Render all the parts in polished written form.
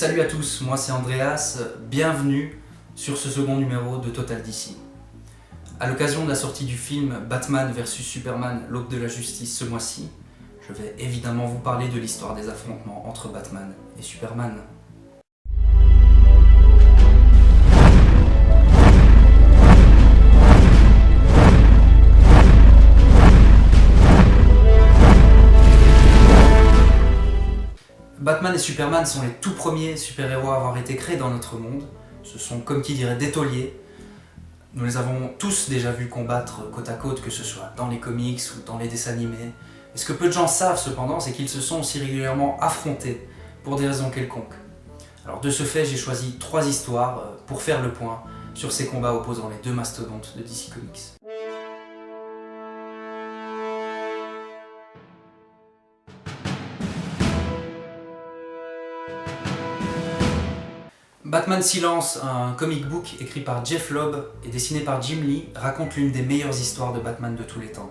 Salut à tous, moi c'est Andreas, bienvenue sur ce second numéro de Total DC. À l'occasion de la sortie du film Batman vs Superman, l'aube de la justice ce mois-ci, je vais évidemment vous parler de l'histoire des affrontements entre Batman et Superman. Batman et Superman sont les tout premiers super-héros à avoir été créés dans notre monde. Ce sont, comme qui dirait, des tauliers. Nous les avons tous déjà vus combattre côte à côte, que ce soit dans les comics ou dans les dessins animés. Et ce que peu de gens savent cependant, c'est qu'ils se sont aussi régulièrement affrontés pour des raisons quelconques. Alors de ce fait, j'ai choisi 3 histoires pour faire le point sur ces combats opposant les deux mastodontes de DC Comics. Batman Silence, un comic book écrit par Jeff Loeb et dessiné par Jim Lee, raconte l'une des meilleures histoires de Batman de tous les temps.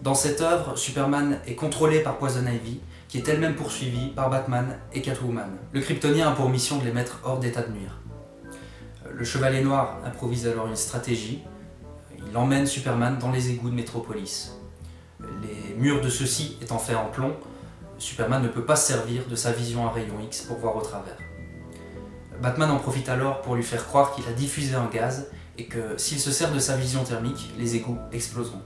Dans cette œuvre, Superman est contrôlé par Poison Ivy, qui est elle-même poursuivie par Batman et Catwoman. Le Kryptonien a pour mission de les mettre hors d'état de nuire. Le Chevalier Noir improvise alors une stratégie. Il emmène Superman dans les égouts de Metropolis. Les murs de ceux-ci étant faits en plomb, Superman ne peut pas se servir de sa vision à rayon X pour voir au travers. Batman en profite alors pour lui faire croire qu'il a diffusé un gaz et que s'il se sert de sa vision thermique, les égouts exploseront.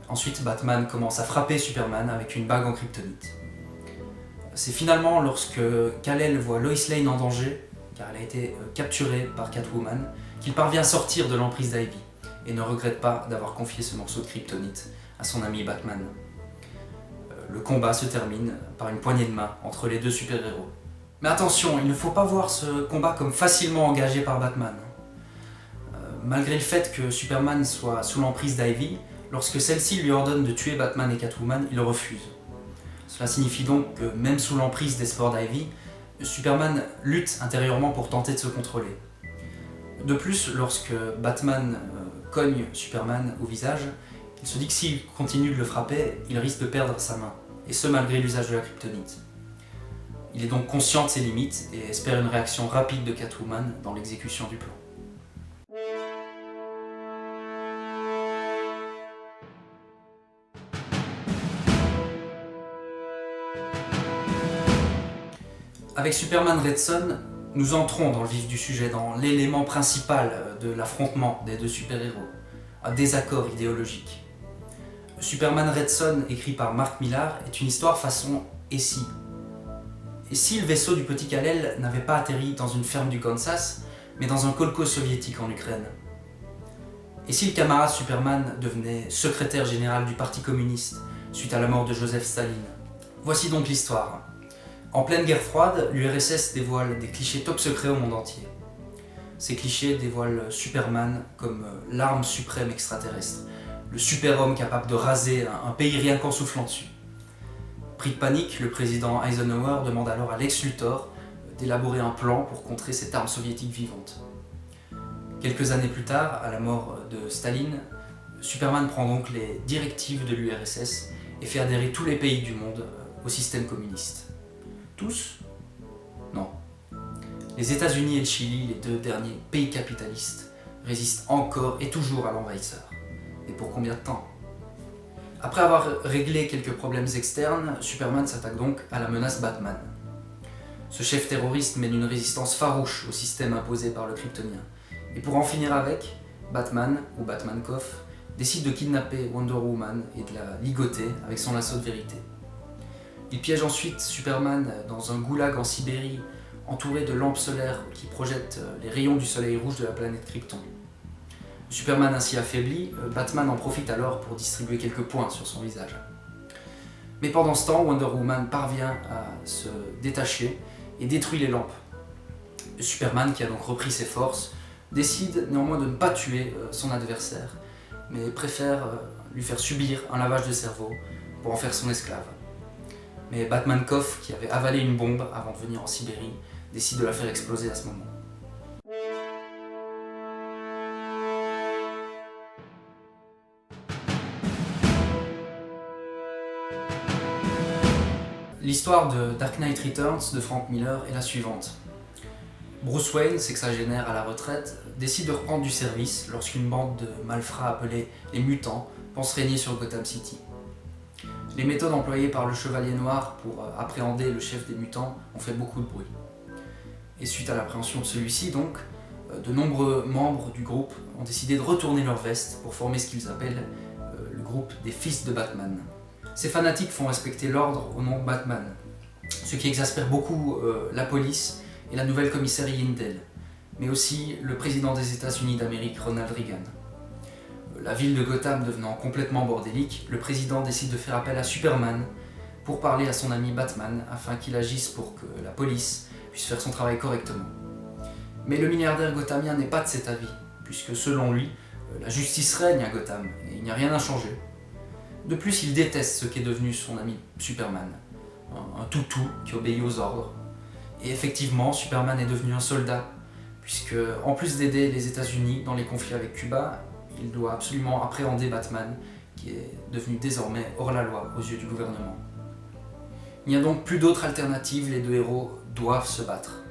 Ensuite, Batman commence à frapper Superman avec une bague en kryptonite. C'est finalement lorsque Kal-El voit Lois Lane en danger, car elle a été capturée par Catwoman, qu'il parvient à sortir de l'emprise d'Ivy et ne regrette pas d'avoir confié ce morceau de kryptonite à son ami Batman. Le combat se termine par une poignée de main entre les deux super-héros. Mais attention, il ne faut pas voir ce combat comme facilement engagé par Batman. Malgré le fait que Superman soit sous l'emprise d'Ivy, lorsque celle-ci lui ordonne de tuer Batman et Catwoman, il refuse. Cela signifie donc que même sous l'emprise des sports d'Ivy, Superman lutte intérieurement pour tenter de se contrôler. De plus, lorsque Batman cogne Superman au visage, il se dit que s'il continue de le frapper, il risque de perdre sa main, et ce malgré l'usage de la kryptonite. Il est donc conscient de ses limites et espère une réaction rapide de Catwoman dans l'exécution du plan. Avec Superman Red Son, nous entrons dans le vif du sujet, dans l'élément principal de l'affrontement des deux super-héros, un désaccord idéologique. Superman Red Son, écrit par Mark Millar, est une histoire façon « et si ». Et si le vaisseau du petit Kal-El n'avait pas atterri dans une ferme du Kansas, mais dans un kolkhoz soviétique en Ukraine? Et si le camarade Superman devenait secrétaire général du Parti communiste suite à la mort de Joseph Staline? Voici donc l'histoire. En pleine guerre froide, l'URSS dévoile des clichés top secrets au monde entier. Ces clichés dévoilent Superman comme l'arme suprême extraterrestre, le super-homme capable de raser un pays rien qu'en soufflant dessus. Pris de panique, le président Eisenhower demande alors à Lex Luthor d'élaborer un plan pour contrer cette arme soviétique vivante. Quelques années plus tard, à la mort de Staline, Superman prend donc les directives de l'URSS et fait adhérer tous les pays du monde au système communiste. Tous? Non. Les États-Unis et le Chili, les deux derniers pays capitalistes, résistent encore et toujours à l'envahisseur. Et pour combien de temps? Après avoir réglé quelques problèmes externes, Superman s'attaque donc à la menace Batman. Ce chef terroriste mène une résistance farouche au système imposé par le Kryptonien. Et pour en finir avec, Batman, ou Batmankov, décide de kidnapper Wonder Woman et de la ligoter avec son lasso de vérité. Il piège ensuite Superman dans un goulag en Sibérie, entouré de lampes solaires qui projettent les rayons du soleil rouge de la planète Krypton. Superman ainsi affaibli, Batman en profite alors pour distribuer quelques points sur son visage. Mais pendant ce temps, Wonder Woman parvient à se détacher et détruit les lampes. Superman, qui a donc repris ses forces, décide néanmoins de ne pas tuer son adversaire, mais préfère lui faire subir un lavage de cerveau pour en faire son esclave. Mais Batmankov, qui avait avalé une bombe avant de venir en Sibérie, décide de la faire exploser à ce moment. L'histoire de Dark Knight Returns de Frank Miller est la suivante. Bruce Wayne, sexagénaire à la retraite, décide de reprendre du service lorsqu'une bande de malfrats appelés les Mutants pense régner sur Gotham City. Les méthodes employées par le Chevalier Noir pour appréhender le chef des mutants ont fait beaucoup de bruit. Et suite à l'appréhension de celui-ci, donc, de nombreux membres du groupe ont décidé de retourner leur veste pour former ce qu'ils appellent le groupe des Fils de Batman. Ces fanatiques font respecter l'ordre au nom de Batman, ce qui exaspère beaucoup la police et la nouvelle commissaire Yindel, mais aussi le président des États-Unis d'Amérique, Ronald Reagan. La ville de Gotham devenant complètement bordélique, le président décide de faire appel à Superman pour parler à son ami Batman afin qu'il agisse pour que la police puisse faire son travail correctement. Mais le milliardaire gothamien n'est pas de cet avis, puisque selon lui, la justice règne à Gotham et il n'y a rien à changer. De plus, il déteste ce qu'est devenu son ami Superman, un toutou qui obéit aux ordres. Et effectivement, Superman est devenu un soldat, puisque en plus d'aider les États-Unis dans les conflits avec Cuba, il doit absolument appréhender Batman, qui est devenu désormais hors la loi aux yeux du gouvernement. Il n'y a donc plus d'autre alternative, les deux héros doivent se battre.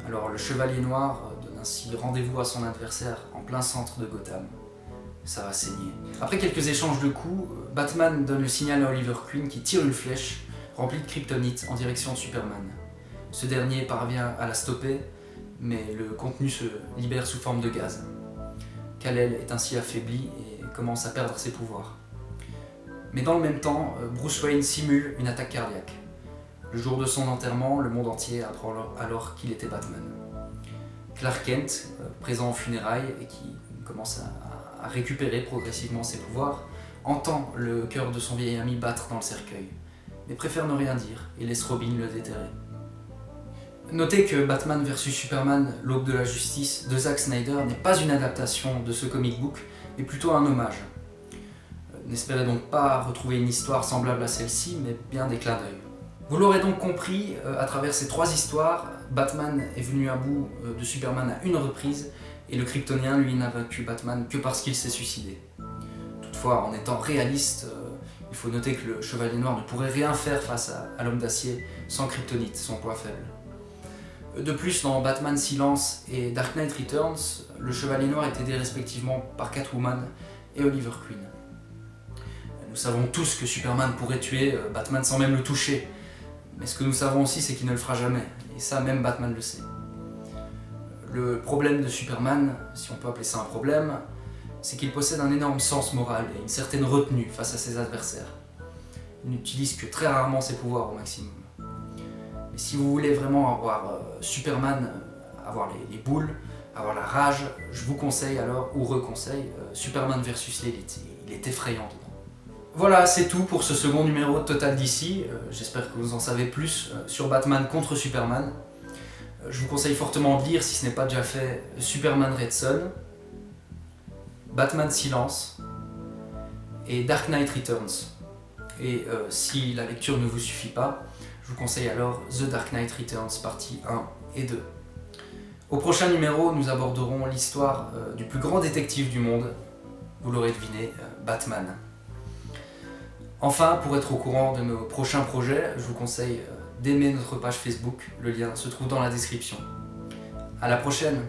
Alors le Chevalier Noir donne ainsi rendez-vous à son adversaire en plein centre de Gotham. Ça va saigner. Après quelques échanges de coups, Batman donne le signal à Oliver Queen qui tire une flèche remplie de kryptonite en direction de Superman. Ce dernier parvient à la stopper, mais le contenu se libère sous forme de gaz. Kal-El est ainsi affaibli et commence à perdre ses pouvoirs. Mais dans le même temps, Bruce Wayne simule une attaque cardiaque. Le jour de son enterrement, le monde entier apprend alors qu'il était Batman. Clark Kent, présent aux funérailles et qui commence à récupérer progressivement ses pouvoirs, entend le cœur de son vieil ami battre dans le cercueil, mais préfère ne rien dire et laisse Robin le déterrer. Notez que Batman vs Superman, l'aube de la justice de Zack Snyder n'est pas une adaptation de ce comic book, mais plutôt un hommage. N'espérez donc pas retrouver une histoire semblable à celle-ci, mais bien des clins d'œil. Vous l'aurez donc compris, à travers ces trois histoires, Batman est venu à bout de Superman à une reprise, et le Kryptonien, lui, n'a vaincu Batman que parce qu'il s'est suicidé. Toutefois, en étant réaliste, il faut noter que le Chevalier Noir ne pourrait rien faire face à l'Homme d'Acier sans Kryptonite, son point faible. De plus, dans Batman Silence et Dark Knight Returns, le Chevalier Noir est aidé respectivement par Catwoman et Oliver Queen. Nous savons tous que Superman pourrait tuer Batman sans même le toucher, mais ce que nous savons aussi c'est qu'il ne le fera jamais, et ça même Batman le sait. Le problème de Superman, si on peut appeler ça un problème, c'est qu'il possède un énorme sens moral et une certaine retenue face à ses adversaires. Il n'utilise que très rarement ses pouvoirs au maximum. Mais si vous voulez vraiment avoir Superman, avoir les boules, avoir la rage, je vous conseille alors, ou reconseille, Superman vs l'Élite. Il est effrayant dedans. Voilà, c'est tout pour ce second numéro de Total DC. J'espère que vous en savez plus sur Batman contre Superman. Je vous conseille fortement de lire, si ce n'est pas déjà fait, Superman Red Son, Batman Silence et Dark Knight Returns. Et si la lecture ne vous suffit pas, je vous conseille alors The Dark Knight Returns partie 1 et 2. Au prochain numéro, nous aborderons l'histoire du plus grand détective du monde, vous l'aurez deviné, Batman. Enfin, pour être au courant de nos prochains projets, je vous conseille d'aimer notre page Facebook, le lien se trouve dans la description. À la prochaine!